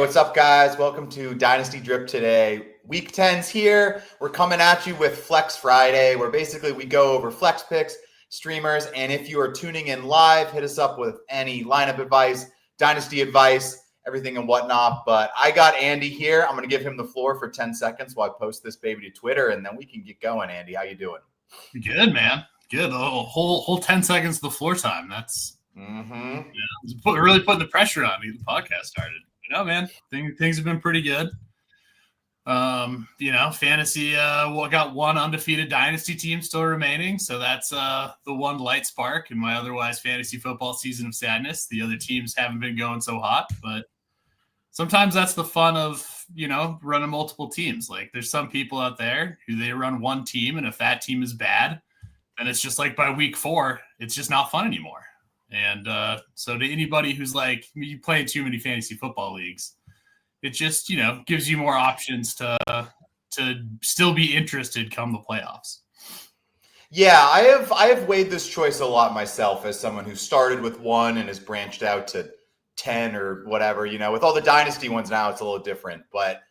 what's up, guys? Welcome to Dynasty Drip today. Week 10's here. We're coming at you with Flex Friday, where basically we go over flex picks, streamers, and if you are tuning in live, hit us up with any lineup advice, dynasty advice, everything and whatnot. But I got Andy here. I'm going to give him the floor for 10 seconds while I post this baby to Twitter, and then we can get going. Andy, how you doing? Good, man. Good. A whole 10 seconds of the floor time. That's really putting the pressure on me. The podcast started. Man, things have been pretty good. Fantasy got one undefeated dynasty team still remaining, so that's the one light spark in my otherwise fantasy football season of sadness. The other teams haven't been going so hot, but sometimes that's the fun of running multiple teams. Like, there's some people out there who they run one team, and if that team is bad, then it's just like by week 4, it's just not fun anymore. And so to anybody who's like, you play too many fantasy football leagues, it just, gives you more options to still be interested come the playoffs. Yeah, I have weighed this choice a lot myself as someone who started with one and has branched out to 10 or whatever. With all the dynasty ones now, it's a little different. But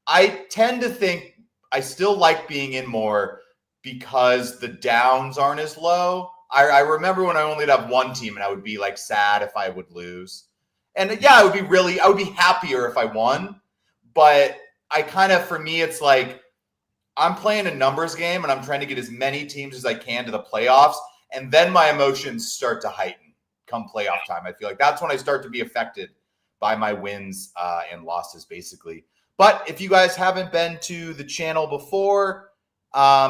I tend to think I still like being in more because the downs aren't as low. I remember when I only have one team and I would be like sad if I would lose. And yeah, I would be happier if I won. But for me, it's like I'm playing a numbers game and I'm trying to get as many teams as I can to the playoffs. And then my emotions start to heighten come playoff time. I feel like that's when I start to be affected by my wins and losses, basically. But if you guys haven't been to the channel before,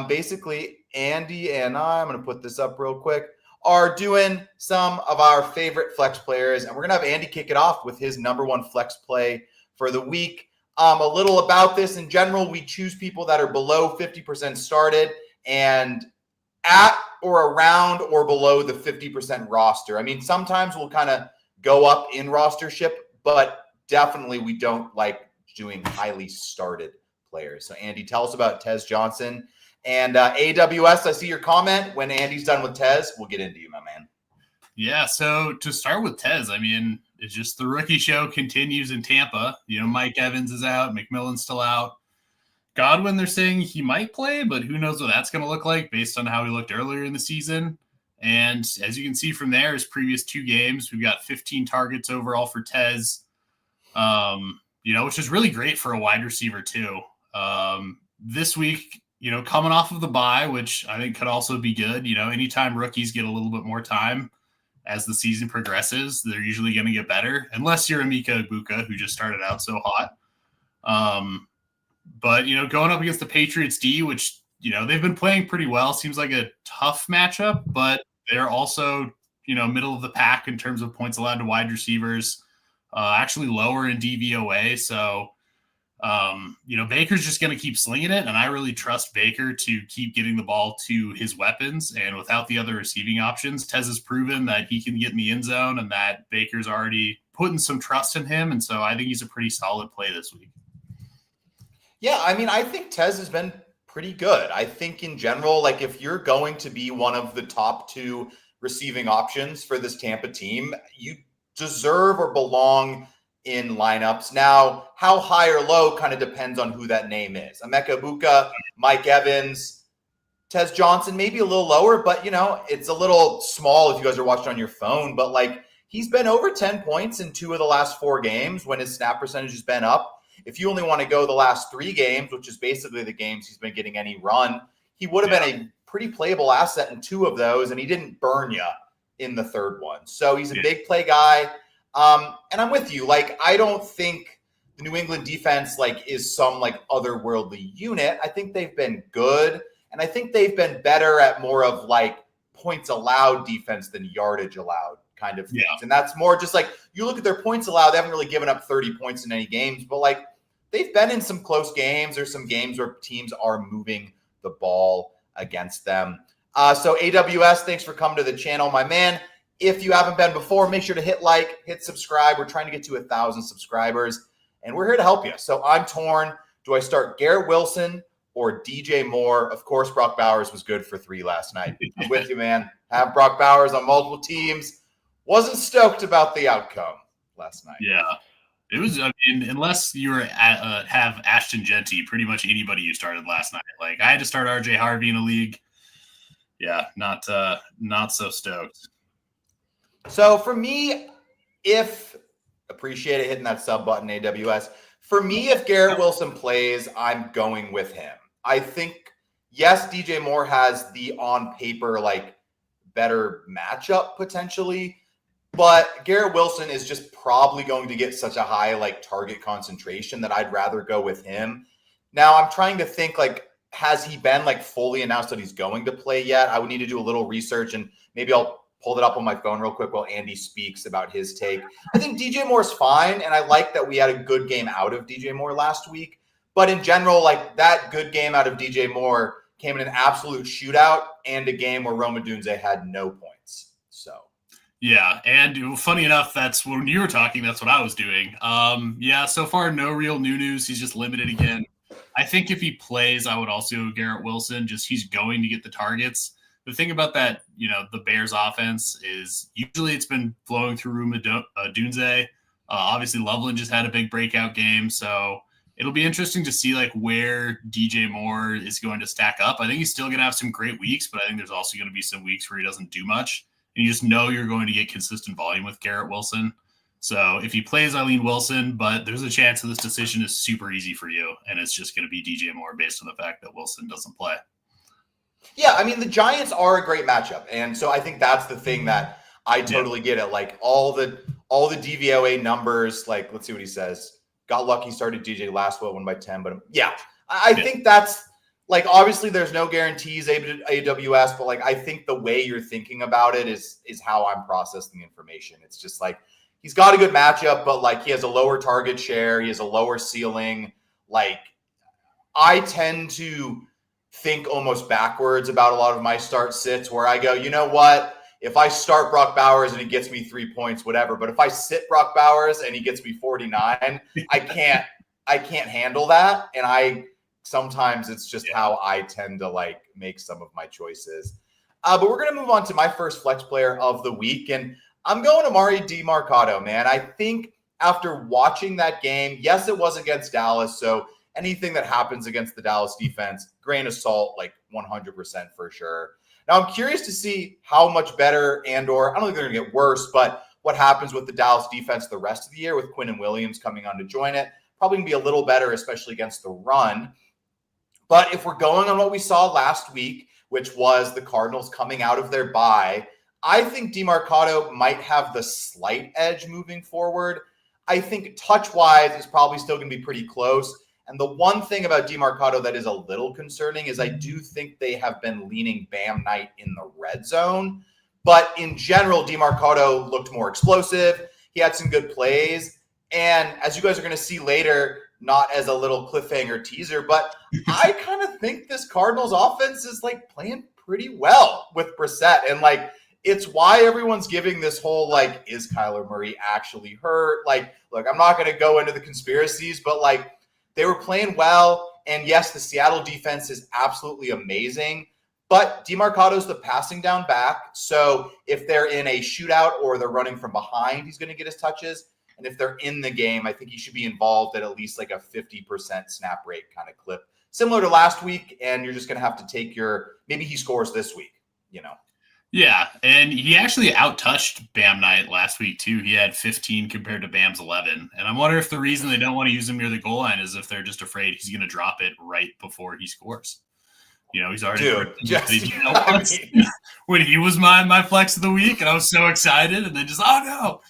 basically Andy and I'm going to put this up real quick, are doing some of our favorite flex players. And we're going to have Andy kick it off with his number one flex play for the week. A little about this in general, we choose people that are below 50% started and at or around or below the 50% roster. I mean, sometimes we'll kind of go up in rostership, but definitely we don't like doing highly started players. So Andy, tell us about Tez Johnson. And AWS, I see your comment. When Andy's done with Tez, we'll get into you, my man. Yeah, so to start with Tez, I mean, it's just the rookie show continues in Tampa. Mike Evans is out. McMillan's still out. Godwin, they're saying he might play, but who knows what that's going to look like based on how he looked earlier in the season. And as you can see from there, his previous 2 games, we've got 15 targets overall for Tez, which is really great for a wide receiver too. This week, coming off of the bye, which I think could also be good. Anytime rookies get a little bit more time as the season progresses, they're usually going to get better, unless you're Emeka Egbuka, who just started out so hot. But, going up against the Patriots D, which, they've been playing pretty well, seems like a tough matchup, but they're also, middle of the pack in terms of points allowed to wide receivers, actually lower in DVOA. So, Baker's just going to keep slinging it, and I really trust Baker to keep getting the ball to his weapons. And without the other receiving options, Tez has proven that he can get in the end zone and that Baker's already putting some trust in him. And so I think he's a pretty solid play this week. Yeah, I mean, I think Tez has been pretty good. I think in general, like if you're going to be one of the top 2 receiving options for this Tampa team, you deserve or belong in lineups. Now, how high or low kind of depends on who that name is. Emeka Egbuka, Mike Evans, Tez Johnson, maybe a little lower, but it's a little small if you guys are watching on your phone. But like, he's been over 10 points in 2 of the last 4 games when his snap percentage has been up. If you only want to go the last 3 games, which is basically the games he's been getting any run, he would have been a pretty playable asset in 2 of those, and he didn't burn you in the 3rd one. So he's a big play guy. And I'm with you. Like, I don't think the New England defense is some otherworldly unit. I think they've been good, and I think they've been better at more of points allowed defense than yardage allowed kind of things. Yeah. And that's more just you look at their points allowed, they haven't really given up 30 points in any games, but they've been in some close games. There's some games where teams are moving the ball against them. So AWS, thanks for coming to the channel, my man. If you haven't been before, make sure to hit like, hit subscribe. We're trying to get to 1,000 subscribers, and we're here to help you. So I'm torn. Do I start Garrett Wilson or DJ Moore? Of course, Brock Bowers was good for 3 last night. I'm with you, man. Have Brock Bowers on multiple teams. Wasn't stoked about the outcome last night. Yeah. It was, I mean, unless you were have Ashton Genty, pretty much anybody you started last night. Like I had to start RJ Harvey in a league. Yeah, not so stoked. So for me, if appreciate it hitting that sub button, AWS. For me, if Garrett Wilson plays, I'm going with him. I think, yes, DJ Moore has the on paper like better matchup potentially, but Garrett Wilson is just probably going to get such a high like target concentration that I'd rather go with him. Now I'm trying to think like, has he been like fully announced that he's going to play yet? I would need to do a little research and maybe I'll pull it up on my phone real quick while Andy speaks about his take. I think DJ Moore's fine, and I like that we had a good game out of DJ Moore last week. But in general, like that good game out of DJ Moore came in an absolute shootout and a game where Roma Dunze had no points. So. Yeah, and funny enough, that's when you were talking, that's what I was doing. Yeah, so far, no real new news. He's just limited again. I think if he plays, I would also go Garrett Wilson. Just he's going to get the targets. The thing about that, the Bears offense is usually it's been flowing through Ruma Dunze. Obviously, Loveland just had a big breakout game. So it'll be interesting to see like where DJ Moore is going to stack up. I think he's still going to have some great weeks, but I think there's also going to be some weeks where he doesn't do much. And you just know you're going to get consistent volume with Garrett Wilson. So if he plays Eileen Wilson, but there's a chance that this decision is super easy for you, and it's just going to be DJ Moore based on the fact that Wilson doesn't play. Yeah, I mean, the Giants are a great matchup. And so I think that's the thing that I totally get it. Like all the DVOA numbers, like let's see what he says. Got lucky, started DJ last won by 10. But yeah, I think that's like obviously there's no guarantees AWS, but like I think the way you're thinking about it is how I'm processing information. It's just like he's got a good matchup, but like he has a lower target share, he has a lower ceiling. Like I tend to think almost backwards about a lot of my start sits where I go, you know what? If I start Brock Bowers and he gets me 3 points, whatever. But if I sit Brock Bowers and he gets me 49, I can't handle that. And sometimes it's just how I tend to like make some of my choices. But we're going to move on to my first flex player of the week. And I'm going Amari DiMercato, man. I think after watching that game, yes, it was against Dallas. So anything that happens against the Dallas defense, grain of salt, like 100% for sure. Now, I'm curious to see how much better or I don't think they're going to get worse, but what happens with the Dallas defense the rest of the year with Quinnen Williams coming on to join it. Probably going to be a little better, especially against the run. But if we're going on what we saw last week, which was the Cardinals coming out of their bye, I think DiMercato might have the slight edge moving forward. I think touch-wise is probably still going to be pretty close. And the one thing about DiMercato that is a little concerning is I do think they have been leaning Bam Knight in the red zone. But in general, DiMercato looked more explosive. He had some good plays. And as you guys are going to see later, not as a little cliffhanger teaser, but I kind of think this Cardinals offense is like playing pretty well with Brissett. And like, it's why everyone's giving this whole, like, is Kyler Murray actually hurt? Like, look, I'm not going to go into the conspiracies, but like, they were playing well, and yes, the Seattle defense is absolutely amazing, but DiMercato's the passing down back, so if they're in a shootout or they're running from behind, he's going to get his touches, and if they're in the game, I think he should be involved at least like a 50% snap rate kind of clip, similar to last week, and you're just going to have to take maybe he scores this week, Yeah, and he actually out-touched Bam Knight last week, too. He had 15 compared to Bam's 11. And I'm wondering if the reason they don't want to use him near the goal line is if they're just afraid he's going to drop it right before he scores. He's already when he was my flex of the week, and I was so excited, and then just, oh, no.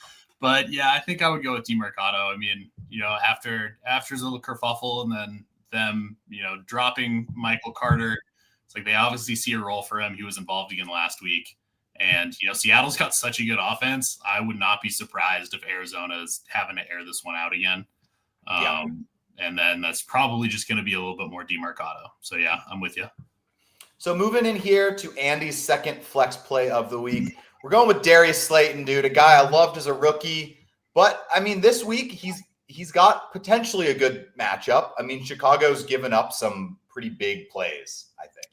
But, yeah, I think I would go with DiMercato. I mean, after his little kerfuffle and then them, dropping Michael Carter, like they obviously see a role for him. He was involved again last week. And, Seattle's got such a good offense. I would not be surprised if Arizona is having to air this one out again. And then that's probably just going to be a little bit more DiMercato. So, yeah, I'm with you. So moving in here to Andy's second flex play of the week, we're going with Darius Slayton, dude, a guy I loved as a rookie. But, I mean, this week he's got potentially a good matchup. I mean, Chicago's given up some pretty big plays, I think.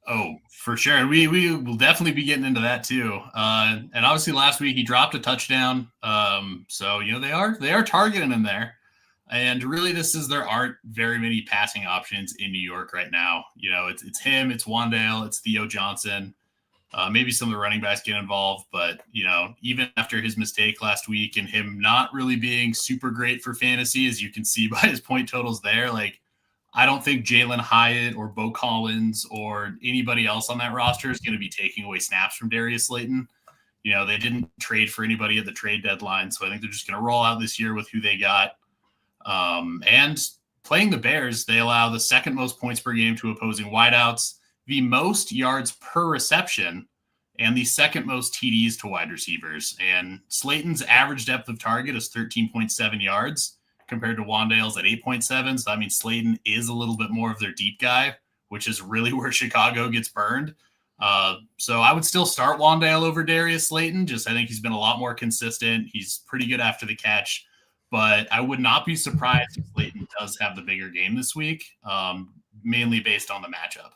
Oh, for sure. And we will definitely be getting into that too. And obviously last week he dropped a touchdown. So, they are targeting him there. And really, there aren't very many passing options in New York right now. It's him, it's Wandale, it's Theo Johnson. Maybe some of the running backs get involved, but even after his mistake last week and him not really being super great for fantasy, as you can see by his point totals there, like I don't think Jalen Hyatt or Bo Collins or anybody else on that roster is going to be taking away snaps from Darius Slayton. They didn't trade for anybody at the trade deadline, so I think they're just going to roll out this year with who they got. And playing the Bears, they allow the second most points per game to opposing wideouts, the most yards per reception, and the second most TDs to wide receivers. And Slayton's average depth of target is 13.7 yards compared to Wandale's at 8.7. So, I mean, Slayton is a little bit more of their deep guy, which is really where Chicago gets burned. So I would still start Wandale over Darius Slayton. I think he's been a lot more consistent. He's pretty good after the catch. But I would not be surprised if Slayton does have the bigger game this week, mainly based on the matchup.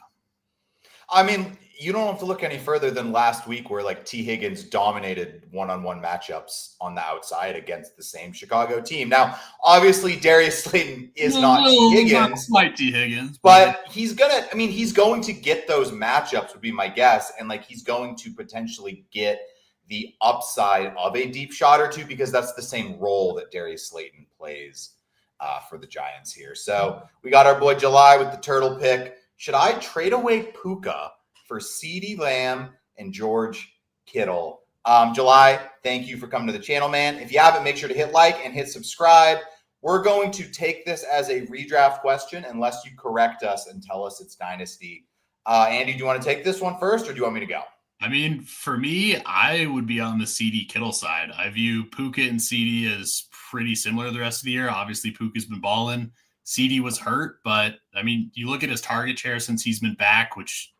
I mean, you don't have to look any further than last week where like T. Higgins dominated one-on-one matchups on the outside against the same Chicago team. Now, obviously, Darius Slayton is not T. Higgins. Not T. Higgins. But he's going to get those matchups would be my guess. And like he's going to potentially get the upside of a deep shot or two because that's the same role that Darius Slayton plays for the Giants here. So we got our boy July with the turtle pick. Should I trade away Puka for CeeDee Lamb and George Kittle? July, thank you for coming to the channel, man. If you haven't, make sure to hit like and hit subscribe. We're going to take this as a redraft question unless you correct us and tell us it's dynasty. Andy, do you want to take this one first or do you want me to go? I mean, for me, I would be on the CeeDee Kittle side. I view Puka and CeeDee as pretty similar the rest of the year. Obviously, Puka's been balling. CeeDee was hurt, but I mean, you look at his target share since he's been back, which,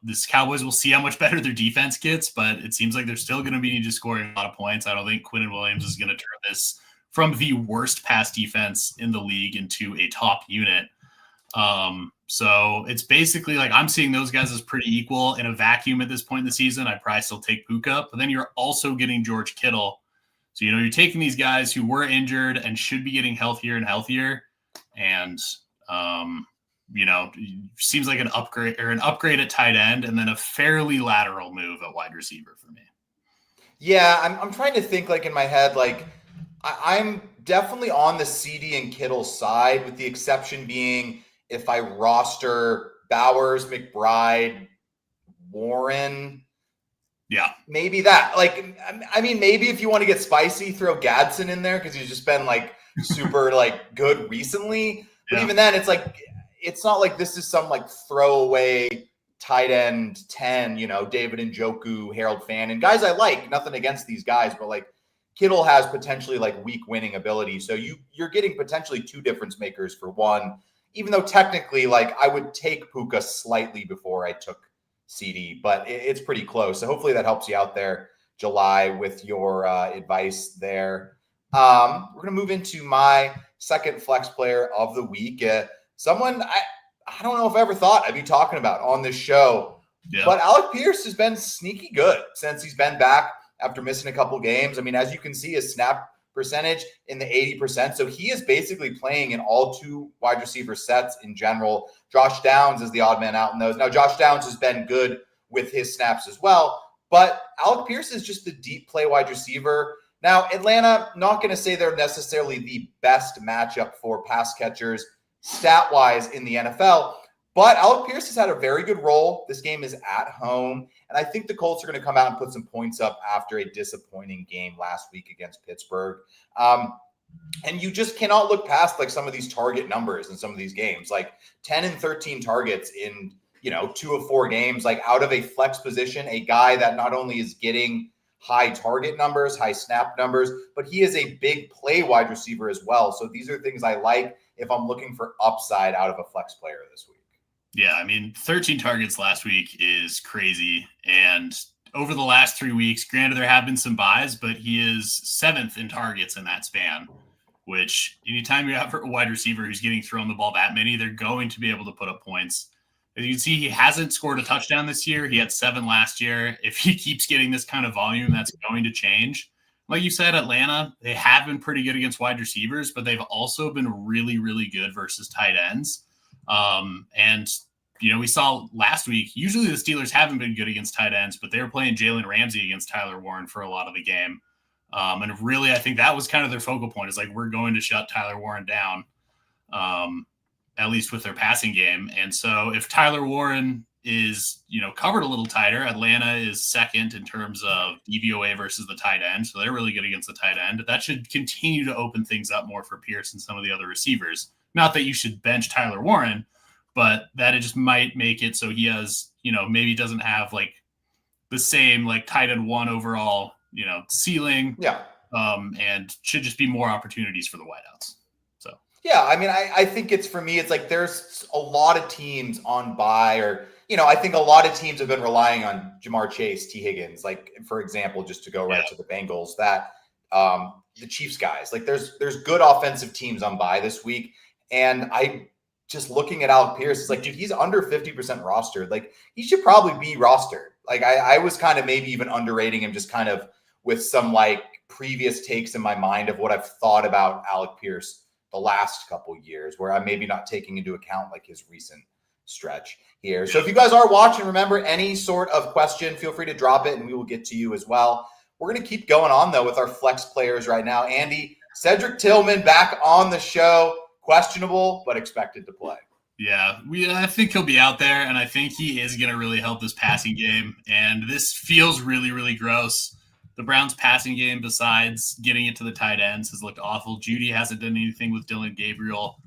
this Cowboys will see how much better their defense gets, but it seems like they're still going to be just scoring a lot of points. I don't think Quinnen Williams is going to turn this from the worst pass defense in the league into a top unit. So it's basically like I'm seeing those guys as pretty equal in a vacuum at this point in the season. I'd probably still take Puka, but then you're also getting George Kittle. So, you're taking these guys who were injured and should be getting healthier and healthier. And, seems like an upgrade at tight end and then a fairly lateral move at wide receiver for me. Yeah, I'm trying to think like in my head, like I'm definitely on the CeeDee and Kittle side with the exception being if I roster Bowers, McBride, Warren, maybe that. Like, I mean, maybe if you want to get spicy, throw Gadsden in there because he's just been like super like good recently. But even then, it's like it's not like this is some like throwaway tight end 10. David Njoku, Harold Fannin, guys I like. Nothing against these guys, but like Kittle has potentially like weak winning ability. So you're getting potentially two difference makers for one. Even though technically, like I would take Puka slightly before I took CeeDee, but it's pretty close. So hopefully that helps you out there, July, with your advice there. We're going to move into my second flex player of the week. Someone I don't know if I ever thought I'd be talking about on this show, but Alec Pierce has been sneaky good since he's been back after missing a couple games. I mean, as you can see, his snap percentage in the 80%. So he is basically playing in all two wide receiver sets in general. Josh Downs is the odd man out in those. Now, Josh Downs has been good with his snaps as well, but Alec Pierce is just the deep play wide receiver. Now, Atlanta, not going to say they're necessarily the best matchup for pass catchers stat-wise in the NFL, but Alec Pierce has had a very good role. This game is at home, and I think the Colts are going to come out and put some points up after a disappointing game last week against Pittsburgh. And you just cannot look past like some of these target numbers in some of these games, like 10 and 13 targets in, 2 of 4 games, like out of a flex position, a guy that not only is getting high target numbers, high snap numbers, but he is a big play wide receiver as well. So these are things I like if I'm looking for upside out of a flex player this week. Yeah, I mean, 13 targets last week is crazy. And over the last 3 weeks, granted, there have been some buys, but he is 7th in targets in that span, which anytime you have a wide receiver who's getting thrown the ball that many, they're going to be able to put up points. As you can see, he hasn't scored a touchdown this year. He had 7 last year. If he keeps getting this kind of volume, that's going to change. like you said, Atlanta, they have been pretty good against wide receivers, but they've also been really, really good versus tight ends. And we saw last week, usually the Steelers haven't been good against tight ends, but they were playing Jalen Ramsey against Tyler Warren for a lot of the game. And really, I think that was kind of their focal point, is like, we're going to shut Tyler Warren down, at least with their passing game. And so if Tyler Warren is, covered a little tighter, Atlanta is second in terms of DVOA versus the tight end. So they're really good against the tight end. That should continue to open things up more for Pierce and some of the other receivers. Not that you should bench Tyler Warren, but that it just might make it so he has, maybe doesn't have like the same like tight end one overall, ceiling. Yeah. And should just be more opportunities for the wideouts. So, yeah, I mean, I think it's, for me, it's like there's a lot of teams on bye, or, I think a lot of teams have been relying on Jamar Chase, T. Higgins, like, for example, just to go right to the Bengals, that the Chiefs guys, like there's good offensive teams on bye this week. And I just looking at Alec Pierce, it's like, dude, he's under 50% rostered. Like, he should probably be rostered. Like, I was kind of maybe even underrating him, just kind of with some like previous takes in my mind of what I've thought about Alec Pierce the last couple years, where I'm maybe not taking into account like his recent stretch here. So if you guys are watching, remember, any sort of question, feel free to drop it and we will get to you as well. We're going to keep going on though with our flex players right now. Andy, Cedric Tillman back on the show. Questionable, but expected to play. Yeah, I think he'll be out there, and I think he is going to really help this passing game. And this feels really, really gross. The Browns' passing game, besides getting it to the tight ends, has looked awful. Judy hasn't done anything with Dylan Gabriel.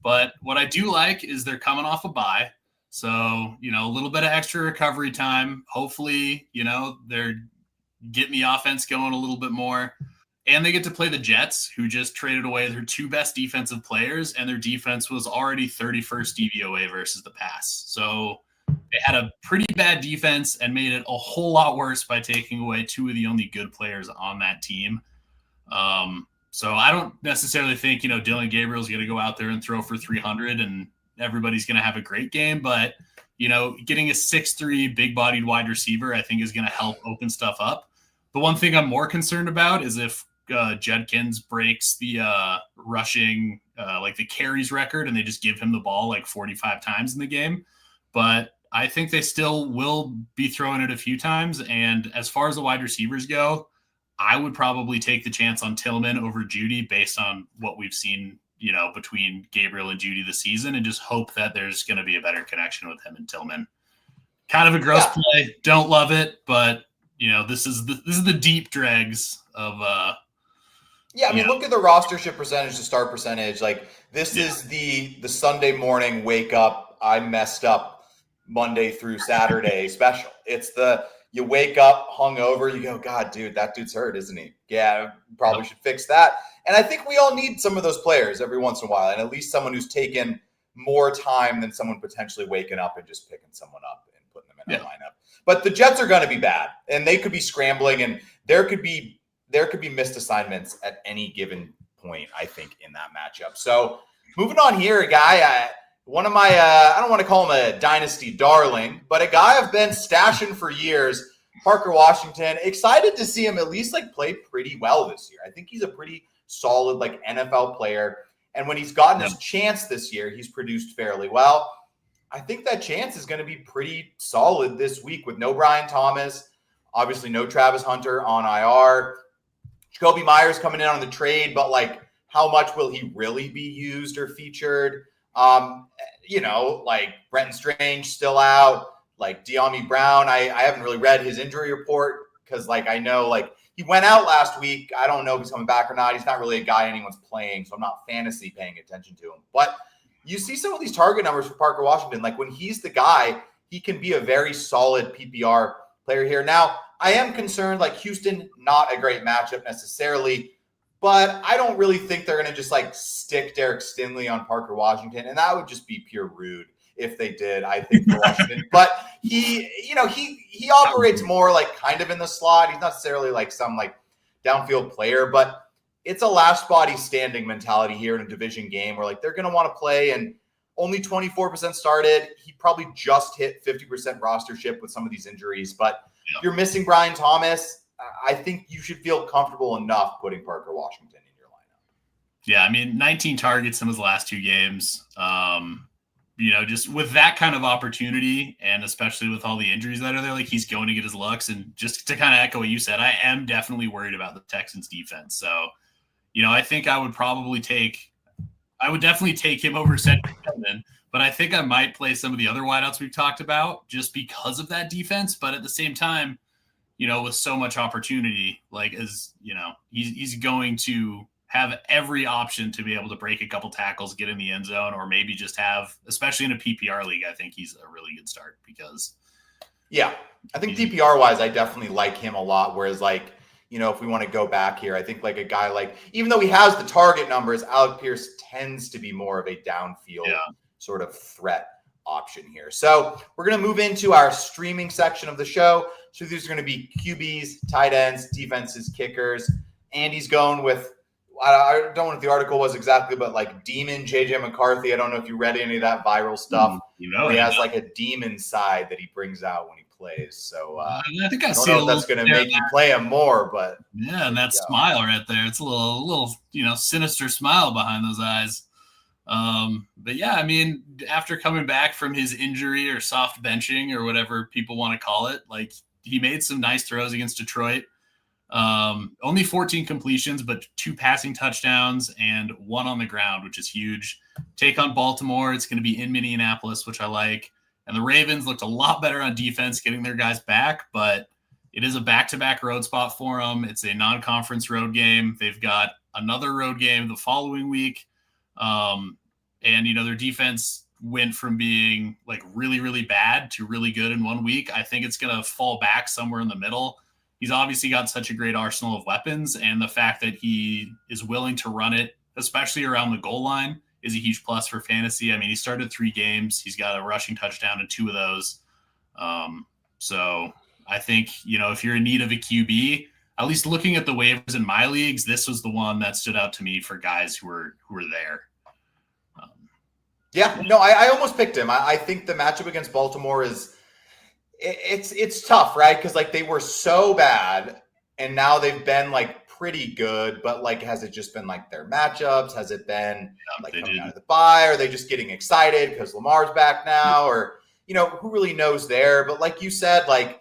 But what I do like is they're coming off a bye. So, a little bit of extra recovery time. Hopefully, they're getting the offense going a little bit more. And they get to play the Jets, who just traded away their two best defensive players, and their defense was already 31st DVOA versus the pass. So they had a pretty bad defense and made it a whole lot worse by taking away two of the only good players on that team. So I don't necessarily think, Dylan Gabriel's going to go out there and throw for 300 and everybody's going to have a great game. But, getting a 6'3" big-bodied wide receiver, I think, is going to help open stuff up. The one thing I'm more concerned about is if Judkins breaks the rushing, like the carries record, and they just give him the ball like 45 times in the game. But I think they still will be throwing it a few times. And as far as the wide receivers go, I would probably take the chance on Tillman over Judy based on what we've seen, between Gabriel and Judy this season, and just hope that there's going to be a better connection with him and Tillman. Kind of a gross play. Don't love it, but this is the deep dregs of look at the rostership percentage to start percentage. Like, this is the Sunday morning wake up, I messed up Monday through Saturday special. It's you wake up hungover, you go, God, dude, that dude's hurt, isn't he? Yeah, probably should fix that. And I think we all need some of those players every once in a while, and at least someone who's taken more time than someone potentially waking up and just picking someone up and putting them in a lineup. But the Jets are going to be bad, and they could be scrambling, and there could be missed assignments at any given point, I think, in that matchup. So moving on here, a guy, one of my, I don't want to call him a dynasty darling, but a guy I've been stashing for years, Parker Washington. Excited to see him at least like play pretty well this year. I think he's a pretty solid like NFL player. And when he's gotten his chance this year, he's produced fairly well. I think that chance is going to be pretty solid this week with no Brian Thomas, obviously no Travis Hunter on IR. Jacoby Myers coming in on the trade, but like, how much will he really be used or featured? Like Brenton Strange still out, like De'Ami Brown. I haven't really read his injury report because like I know like he went out last week. I don't know if he's coming back or not. He's not really a guy anyone's playing, so I'm not fantasy paying attention to him. But you see some of these target numbers for Parker Washington. Like when he's the guy, he can be a very solid PPR player here. Now, I am concerned, like Houston, not a great matchup necessarily, but I don't really think they're going to just like stick Derek Stingley on Parker Washington. And that would just be pure rude if they did, I think, for Washington. But he operates more like kind of in the slot. He's not necessarily like some like downfield player, but it's a last body standing mentality here in a division game where like they're going to want to play, and only 24% started. He probably just hit 50% rostership with some of these injuries, but you're missing Brian Thomas. I think you should feel comfortable enough putting Parker Washington in your lineup. Yeah, I mean, 19 targets in his last 2 games. Just with that kind of opportunity, and especially with all the injuries that are there, like he's going to get his looks. And just to kind of echo what you said, I am definitely worried about the Texans defense. So, I think I would definitely take him over Cedric Tillman, but I think I might play some of the other wideouts we've talked about just because of that defense. But at the same time, with so much opportunity, he's going to have every option to be able to break a couple tackles, get in the end zone, or maybe just have, especially in a PPR league, I think he's a really good start because. Yeah, I think PPR wise, I definitely like him a lot. Whereas if we want to go back here, I think like a guy even though he has the target numbers, Alec Pierce tends to be more of a downfield sort of threat option here. So we're going to move into our streaming section of the show. So these are going to be QBs, tight ends, defenses, kickers. Andy's going with, I don't know what the article was exactly, but like Demon JJ McCarthy. I don't know if you read any of that viral stuff. Where he has like a demon side that he brings out when he plays. So I think I don't know if that's going to make you play him more, but yeah, and that smile right there, it's a little sinister smile behind those eyes. But yeah, I mean, after coming back from his injury or soft benching or whatever people want to call it, like he made some nice throws against Detroit. Only 14 completions, but 2 passing touchdowns and 1 on the ground, which is huge. Take on Baltimore. It's going to be in Minneapolis, which I like. And the Ravens looked a lot better on defense, getting their guys back, but it is a back-to-back road spot for them. It's a non-conference road game. They've got another road game the following week. And their defense went from being like really, really bad to really good in 1 week. I think it's going to fall back somewhere in the middle. He's obviously got such a great arsenal of weapons, and the fact that he is willing to run it, especially around the goal line, is a huge plus for fantasy. I mean, he started 3 games. He's got a rushing touchdown in 2 of those. So I think, if you're in need of a QB, at least looking at the waivers in my leagues, this was the one that stood out to me for guys who were there. I almost picked him. I think the matchup against Baltimore is it's tough, right? Because like they were so bad, and now they've been like pretty good. But like, has it just been like their matchups? Has it been coming out of the bye? Are they just getting excited because Lamar's back now? Or who really knows there? But like you said, like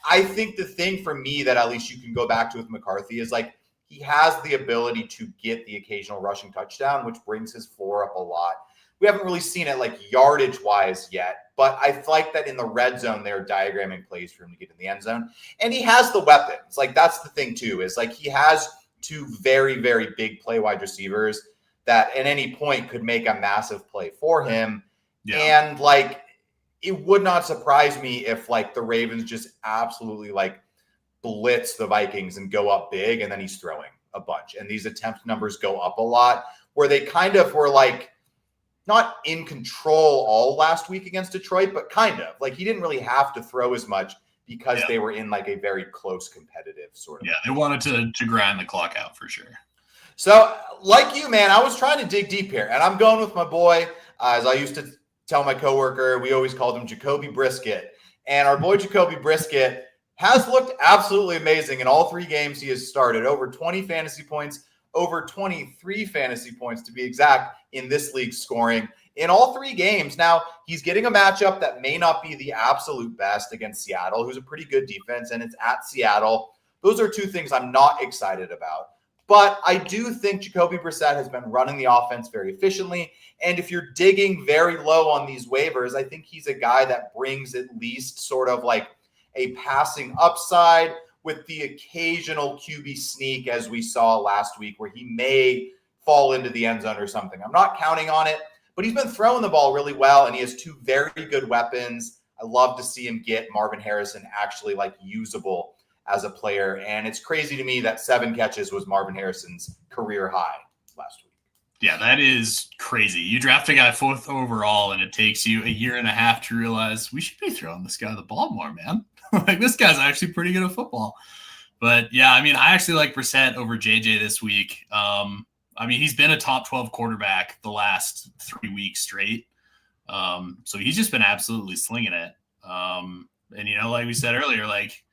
I think the thing for me that at least you can go back to with McCarthy is like he has the ability to get the occasional rushing touchdown, which brings his floor up a lot. We haven't really seen it like yardage wise yet, but I like that in the red zone, they're diagramming plays for him to get in the end zone. And he has the weapons. Like that's the thing too, is like he has 2 very, very big play wide receivers that at any point could make a massive play for him. Yeah. And like, it would not surprise me if like the Ravens just absolutely like blitz the Vikings and go up big, and then he's throwing a bunch. And these attempt numbers go up a lot, where they kind of were like, not in control all last week against Detroit, but kind of like he didn't really have to throw as much because they were in like a very close competitive sort of. Yeah, they wanted to grind the clock out for sure. So like you, man, I was trying to dig deep here, and I'm going with my boy, as I used to tell my coworker, we always called him Jacoby Brisket. And our boy Jacoby Brisket has looked absolutely amazing in all 3 games he has started. Over 20 fantasy points, over 23 fantasy points to be exact in this league scoring in all 3 games. Now, he's getting a matchup that may not be the absolute best against Seattle, who's a pretty good defense, and it's at Seattle. Those are 2 things I'm not excited about. But I do think Jacoby Brissett has been running the offense very efficiently. And if you're digging very low on these waivers, I think he's a guy that brings at least sort of like a passing upside with the occasional QB sneak, as we saw last week, where he may fall into the end zone or something. I'm not counting on it, but he's been throwing the ball really well, and he has 2 very good weapons. I love to see him get Marvin Harrison actually like usable as a player. And it's crazy to me that 7 catches was Marvin Harrison's career high last week. Yeah, that is crazy. You draft a guy 4th overall, and it takes you a year and a half to realize we should be throwing this guy the ball more, man. Like, this guy's actually pretty good at football. But yeah, I mean, I actually like Brissett over JJ this week. I mean, he's been a top 12 quarterback the last 3 weeks straight. So he's just been absolutely slinging it. And like we said earlier, like,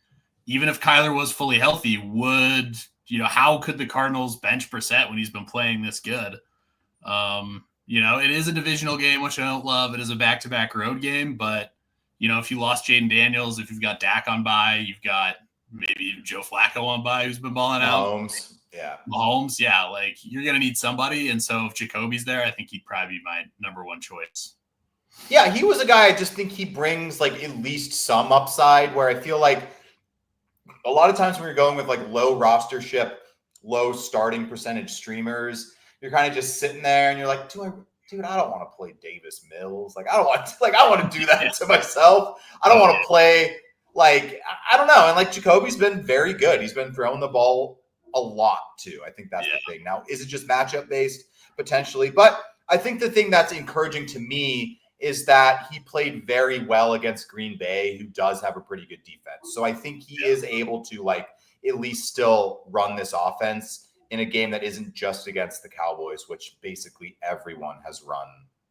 even if Kyler was fully healthy, how could the Cardinals bench Brissett when he's been playing this good? It is a divisional game, which I don't love. It is a back-to-back road game, but if you lost Jaden Daniels, if you've got Dak on bye, you've got maybe Joe Flacco on bye who's been balling out. Mahomes, yeah, like you're going to need somebody. And so if Jacoby's there, I think he'd probably be my number one choice. Yeah, he was a guy I just think he brings like at least some upside where I feel like a lot of times when you're going with like low rostership, low starting percentage streamers, you're kind of just sitting there and you're like, dude, I don't want to play Davis Mills. Like, I want to do that to myself. I don't want to play like, I don't know. And like Jacoby's been very good. He's been throwing the ball a lot too. I think that's the thing. Now, is it just matchup based? Potentially. But I think the thing that's encouraging to me is that he played very well against Green Bay, who does have a pretty good defense. So I think he is able to like at least still run this offense in a game that isn't just against the Cowboys, which basically everyone has run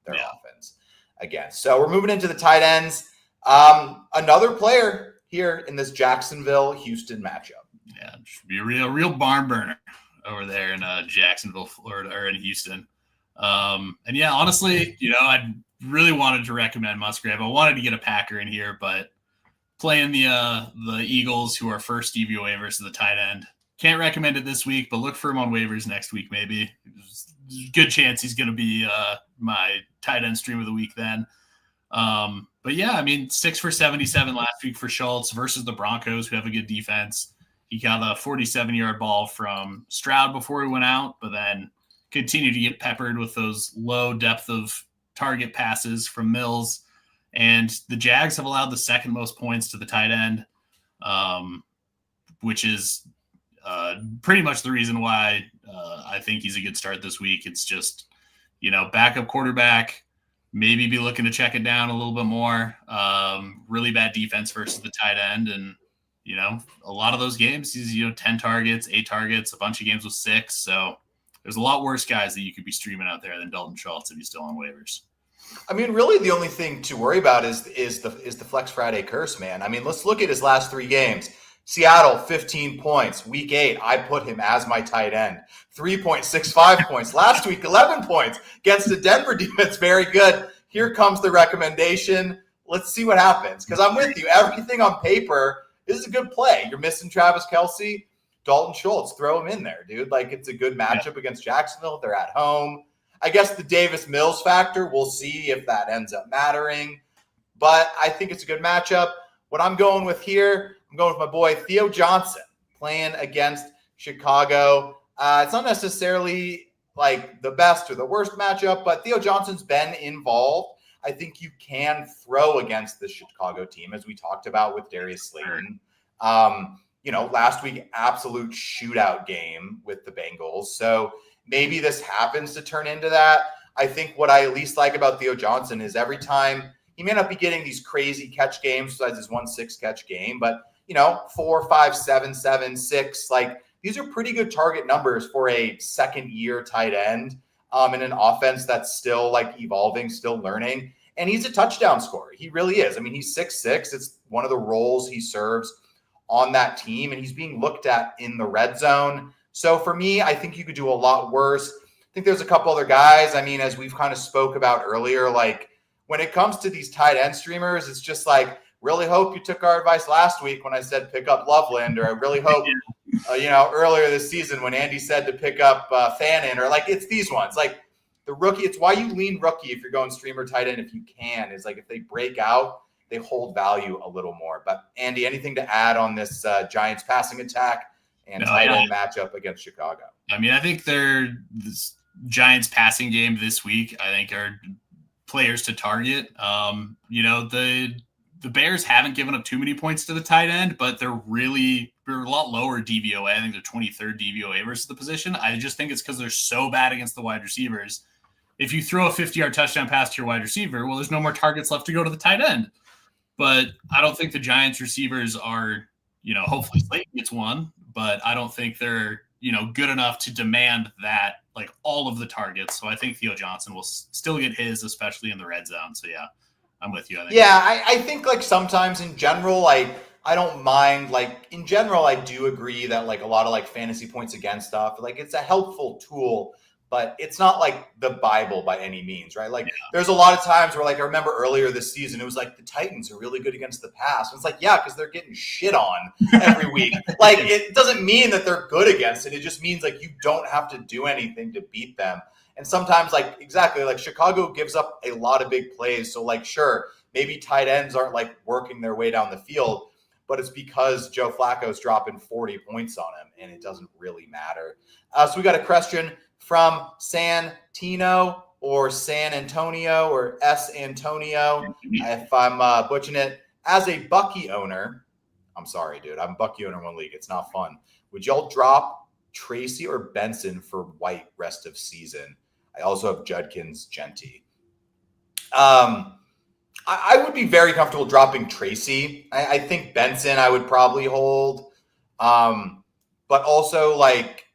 their offense against. So we're moving into the tight ends. Another player here in this Jacksonville-Houston matchup. Yeah, it should be a real barn burner over there in Jacksonville, Florida, or in Houston. Honestly, I really wanted to recommend Musgrave. I wanted to get a Packer in here, but playing the Eagles, who are first DVOA versus the tight end, can't recommend it this week, but look for him on waivers next week, maybe. There's a good chance he's going to be my tight end stream of the week then. 6 for 77 last week for Schultz versus the Broncos, who have a good defense. He got a 47-yard ball from Stroud before he went out, but then continued to get peppered with those low depth of target passes from Mills. And the Jags have allowed the second most points to the tight end, which is pretty much the reason why I think he's a good start this week. It's just, backup quarterback, maybe be looking to check it down a little bit more. Really bad defense versus the tight end. And, a lot of those games, he's, 10 targets, 8 targets, a bunch of games with 6. So there's a lot worse guys that you could be streaming out there than Dalton Schultz if he's still on waivers. I mean, really the only thing to worry about is the Flex Friday curse, man. I mean, let's look at his last 3 games. Seattle, 15 points. Week 8, I put him as my tight end. 3.65 points. Last week, 11 points against the Denver defense. Very good. Here comes the recommendation. Let's see what happens. Because I'm with you. Everything on paper is a good play. You're missing Travis Kelce, Dalton Schultz. Throw him in there, dude. Like, it's a good matchup against Jacksonville. They're at home. I guess the Davis Mills factor, we'll see if that ends up mattering. But I think it's a good matchup. What I'm going with here, I'm going with my boy Theo Johnson playing against Chicago. It's not necessarily like the best or the worst matchup, but Theo Johnson's been involved. I think you can throw against the Chicago team, as we talked about with Darius Slayton. Last week, absolute shootout game with the Bengals. So maybe this happens to turn into that. I think what I least like about Theo Johnson is every time he may not be getting these crazy catch games besides his 1-6 catch game, but 4, 5, 7, 7, 6, like these are pretty good target numbers for a second year tight end in an offense that's still like evolving, still learning. And he's a touchdown scorer. He really is. I mean, he's 6'6". It's one of the roles he serves on that team, and he's being looked at in the red zone. So for me, I think you could do a lot worse. I think there's a couple other guys. I mean, as we've kind of spoke about earlier, like when it comes to these tight end streamers, it's just like, really hope you took our advice last week when I said pick up Loveland, or I really hope, earlier this season when Andy said to pick up Fannin, or like it's these ones. Like the rookie, it's why you lean rookie if you're going streamer tight end if you can, is like if they break out, they hold value a little more. But Andy, anything to add on this Giants passing attack and tight end matchup against Chicago? I mean, I think this Giants passing game this week, I think, are players to target. The Bears haven't given up too many points to the tight end, but they're a lot lower DVOA. I think they're 23rd DVOA versus the position. I just think it's because they're so bad against the wide receivers. If you throw a 50-yard touchdown pass to your wide receiver, well, there's no more targets left to go to the tight end. But I don't think the Giants receivers are, hopefully Slayton gets one, but I don't think they're, good enough to demand that, like, all of the targets. So I think Theo Johnson will still get his, especially in the red zone. So, yeah, I'm with you. I think like sometimes in general, I I don't mind, like, in general, I do agree that, like, a lot of, like, fantasy points against stuff, like, it's a helpful tool, but it's not, like, the Bible by any means, right? Like, there's a lot of times where, like, I remember earlier this season, it was like, the Titans are really good against the pass. And it's like, yeah, because they're getting shit on every week. Like, it doesn't mean that they're good against it. It just means, like, you don't have to do anything to beat them. And sometimes, like, exactly, like, Chicago gives up a lot of big plays. So, like, sure, maybe tight ends aren't, like, working their way down the field, but it's because Joe Flacco's dropping 40 points on him, and it doesn't really matter. So we got a question from Santino or San Antonio or S. Antonio, if I'm butchering it. As a Bucky owner, I'm sorry, dude, I'm Bucky owner in one league. It's not fun. Would y'all drop Tracy or Benson for White rest of season? I also have Judkins, Genty. I would be very comfortable dropping Tracy. I think Benson I would probably hold. But also, like,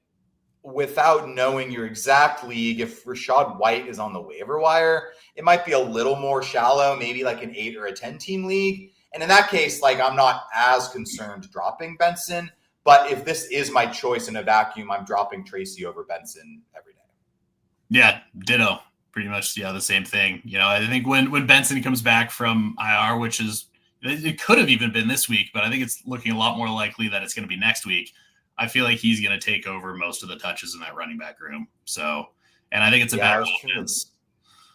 without knowing your exact league, if Rachaad White is on the waiver wire, it might be a little more shallow, maybe like an 8 or a 10 team league. And in that case, like, I'm not as concerned dropping Benson. But if this is my choice in a vacuum, I'm dropping Tracy over Benson every day. Yeah, ditto. Pretty much, yeah, the same thing. You know, I think when Benson comes back from IR, which is, it could have even been this week, but I think it's looking a lot more likely that it's going to be next week. I feel like he's going to take over most of the touches in that running back room. So, and I think it's a better offense.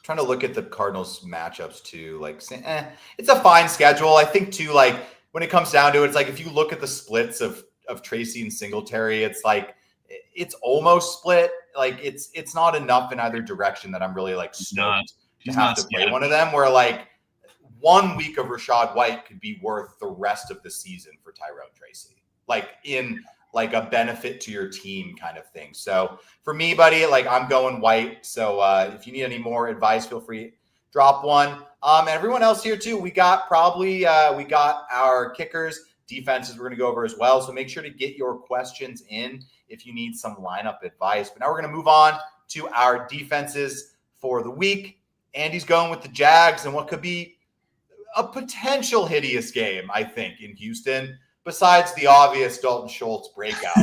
Trying to look at the Cardinals matchups too. Like, it's a fine schedule. I think too, like, when it comes down to it, it's like if you look at the splits of Tracy and Singletary, it's like it's almost split. Like, it's not enough in either direction that I'm really, like, stoked to have to play one of them, where, like, 1 week of Rachaad White could be worth the rest of the season for Tyrone Tracy, like, in like a benefit to your team kind of thing. So for me, buddy, like, I'm going White. So if you need any more advice, feel free, drop one. Everyone else here too, we got our kickers, defenses we're going to go over as well. So make sure to get your questions in if you need some lineup advice. But now we're going to move on to our defenses for the week. Andy's going with the Jags and what could be a potential hideous game, I think, in Houston, besides the obvious Dalton Schultz breakout.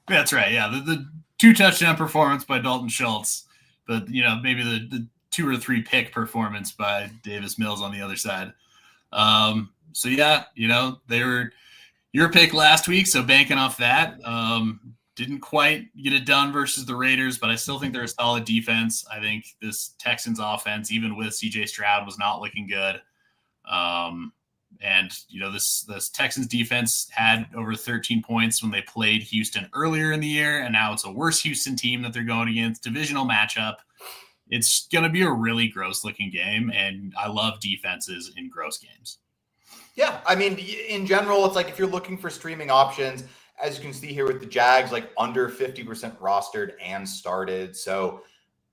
That's right. Yeah, the 2 touchdown performance by Dalton Schultz, but, you know, maybe the 2 or 3 pick performance by Davis Mills on the other side. So, yeah, you know, they were your pick last week, so banking off that. Didn't quite get it done versus the Raiders, but I still think they're a solid defense. I think this Texans offense, even with CJ Stroud, was not looking good. And, you know, this Texans defense had over 13 points when they played Houston earlier in the year, and now it's a worse Houston team that they're going against. Divisional matchup. It's going to be a really gross-looking game, and I love defenses in gross games. Yeah, I mean, in general, it's like if you're looking for streaming options, as you can see here with the Jags, like under 50% rostered and started. So,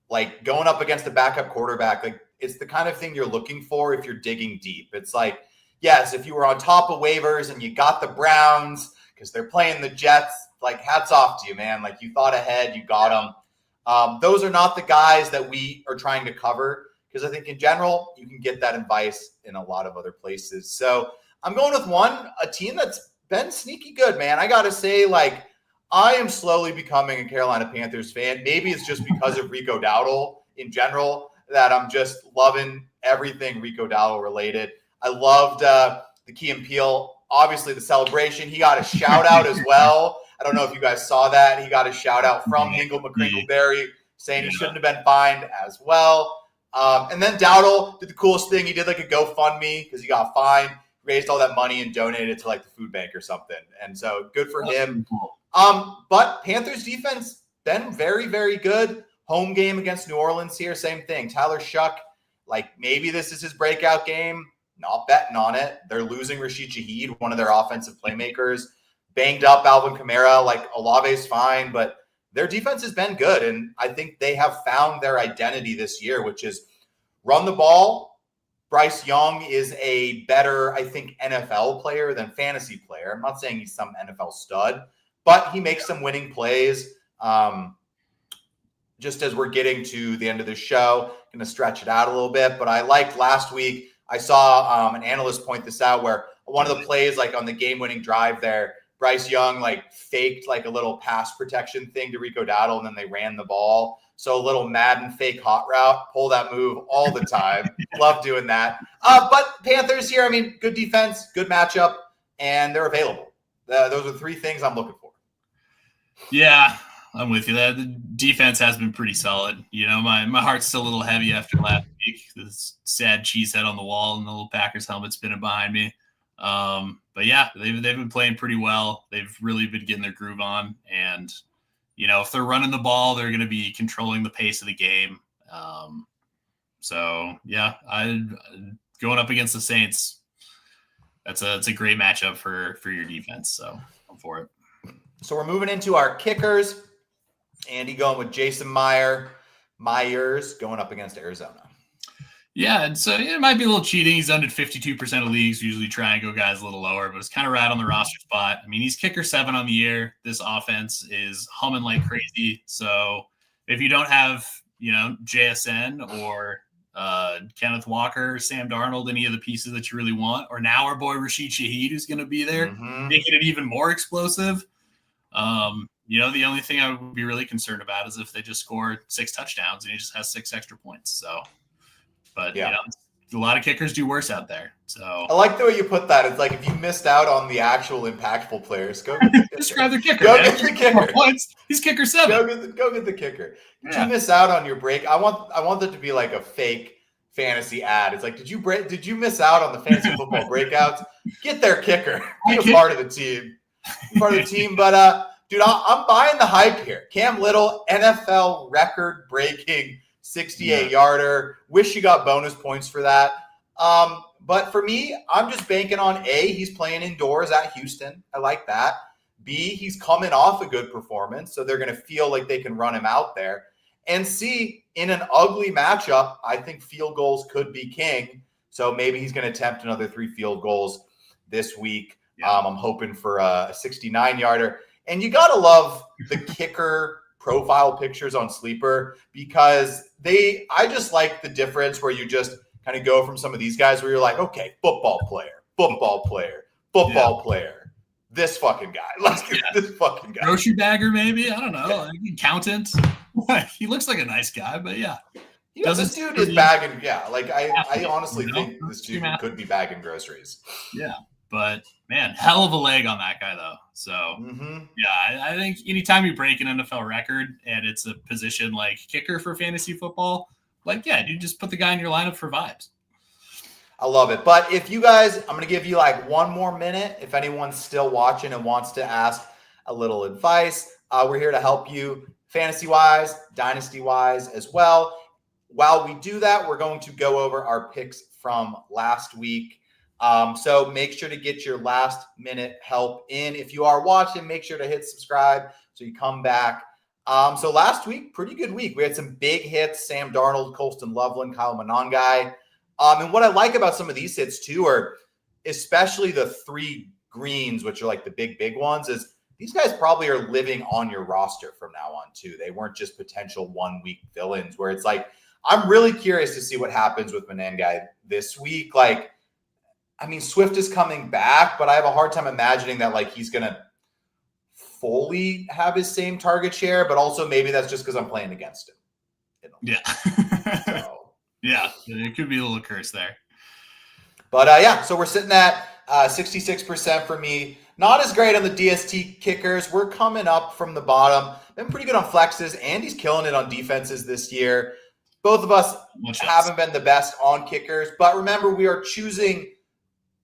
like, going up against a backup quarterback, like, it's the kind of thing you're looking for if you're digging deep. It's like, yes, if you were on top of waivers and you got the Browns because they're playing the Jets, like, hats off to you, man. Like, you thought ahead, you got them. Those are not the guys that we are trying to cover because I think in general, you can get that advice in a lot of other places. So I'm going with a team that's been sneaky good, man. I got to say, like, I am slowly becoming a Carolina Panthers fan. Maybe it's just because of Rico Dowdle in general that I'm just loving everything Rico Dowdle related. I loved the Key and Peele, obviously the celebration. He got a shout out as well. I don't know if you guys saw that. He got a shout out from Hingle McCrinkleberry saying he shouldn't have been fined as well. And then Dowdle did the coolest thing. He did like a GoFundMe because he got fined, raised all that money and donated it to like the food bank or something. And so good for him. But Panthers defense been very, very good. Home game against New Orleans here, same thing. Tyler Shuck, like, maybe this is his breakout game. Not betting on it. They're losing Rashid Shaheed, one of their offensive playmakers. Banged up Alvin Kamara. Like, Olave's fine, but their defense has been good. And I think they have found their identity this year, which is run the ball. Bryce Young is a better, I think, NFL player than fantasy player. I'm not saying he's some NFL stud, but he makes some winning plays. Just as we're getting to the end of the show, going to stretch it out a little bit. But I liked last week, I saw an analyst point this out where one of the plays, like on the game-winning drive there, Bryce Young like faked like a little pass protection thing to Rico Dowdle, and then they ran the ball. So a little Madden fake hot route, pull that move all the time. Love doing that. But Panthers here, I mean, good defense, good matchup, and they're available. Those are three things I'm looking for. Yeah, I'm with you. The defense has been pretty solid. You know, my heart's still a little heavy after last week. This sad cheese head on the wall and the little Packers helmet spinning behind me. But yeah, they've been playing pretty well. They've really been getting their groove on, and you know, if they're running the ball, they're going to be controlling the pace of the game. So yeah, going up against the Saints, that's a great matchup for your defense. So I'm for it. So we're moving into our kickers. Andy going with Jason Myers going up against Arizona. Yeah, and so it might be a little cheating. He's under 52% of leagues. Usually try and go guys a little lower, but it's kind of right on the roster spot. I mean, he's kicker 7 on the year. This offense is humming like crazy. So if you don't have, you know, JSN or Kenneth Walker, Sam Darnold, any of the pieces that you really want, or now our boy Rashid Shaheed, who's going to be there, making it even more explosive. You know, the only thing I would be really concerned about is if they just score 6 touchdowns and he just has 6 extra points. So. But, you know, a lot of kickers do worse out there. So I like the way you put that. It's like if you missed out on the actual impactful players, go get the kicker. Just grab the kicker. Go get the kicker. Points. He's kicker 7. Go get the kicker. Did you miss out on your break? I want that to be like a fake fantasy ad. It's like, did you miss out on the fantasy football breakouts? Get their kicker. Be a part of the team. But dude, I'm buying the hype here. Cam Little, NFL record breaking 68-yarder. Wish you got bonus points for that. But for me, I'm just banking on A, he's playing indoors at Houston. I like that. B, he's coming off a good performance, so they're going to feel like they can run him out there. And C, in an ugly matchup, I think field goals could be king. So maybe he's going to attempt another 3 field goals this week. Yeah. I'm hoping for a 69-yarder. And you got to love the kicker profile pictures on Sleeper because I just like the difference where you just kind of go from some of these guys where you're like, okay, football player, this fucking guy, this fucking guy. Grocery bagger, maybe, I don't know, like accountant. He looks like a nice guy, but yeah. This dude is bagging, I honestly think this dude could be bagging groceries. Yeah. But, man, hell of a leg on that guy, though. So, yeah, I think anytime you break an NFL record and it's a position like kicker for fantasy football, like, yeah, you just put the guy in your lineup for vibes. I love it. But if you guys, I'm going to give you like one more minute. If anyone's still watching and wants to ask a little advice, we're here to help you fantasy-wise, dynasty-wise as well. While we do that, we're going to go over our picks from last week. So make sure to get your last minute help in. If you are watching, make sure to hit subscribe so you come back. So last week, pretty good week. We had some big hits: Sam Darnold, Colston Loveland, Kyle Monangai. And what I like about some of these hits too are especially the 3 greens, which are like the big ones, is these guys probably are living on your roster from now on too. They weren't just potential 1-week villains where it's like, I'm really curious to see what happens with Monangai this week. Like, I mean, Swift is coming back, but I have a hard time imagining that like he's going to fully have his same target share, but also maybe that's just because I'm playing against him. Yeah. So. Yeah, it could be a little curse there. But yeah, so we're sitting at 66% for me. Not as great on the DST kickers. We're coming up from the bottom. Been pretty good on flexes. Andy's killing it on defenses this year. Both of us haven't been the best on kickers, but remember, we are choosing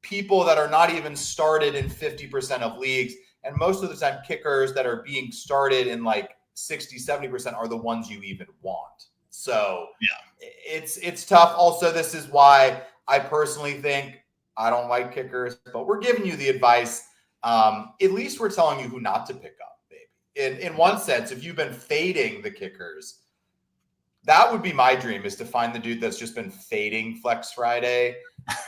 people that are not even started in 50% of leagues. And most of the time, kickers that are being started in like 60, 70% are the ones you even want. So yeah, it's tough. Also, this is why I personally think I don't like kickers, but we're giving you the advice. At least we're telling you who not to pick up, baby. In one sense, if you've been fading the kickers, that would be my dream, is to find the dude that's just been fading Flex Friday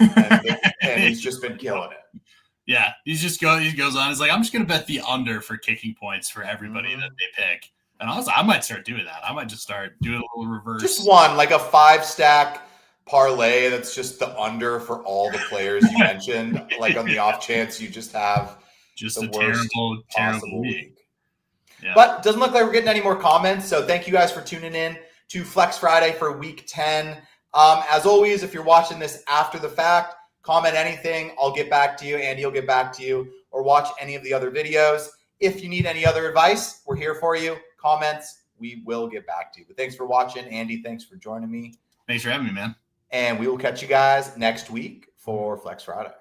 and he's just been killing it. Yeah, he goes on. He's like, I'm just going to bet the under for kicking points for everybody that they pick. And I might start doing that. I might just start doing a little reverse. Just one, like a 5-stack parlay that's just the under for all the players you mentioned, like on the off chance you just have Just the a worst terrible possible week. week. Yeah. But it doesn't look like we're getting any more comments. So thank you guys for tuning in to Flex Friday for week 10. As always, if you're watching this after the fact, comment anything. I'll get back to you. Andy will get back to you, or watch any of the other videos. If you need any other advice, we're here for you. Comments, we will get back to you. But thanks for watching. Andy, thanks for joining me. Thanks for having me, man. And we will catch you guys next week for Flex Friday.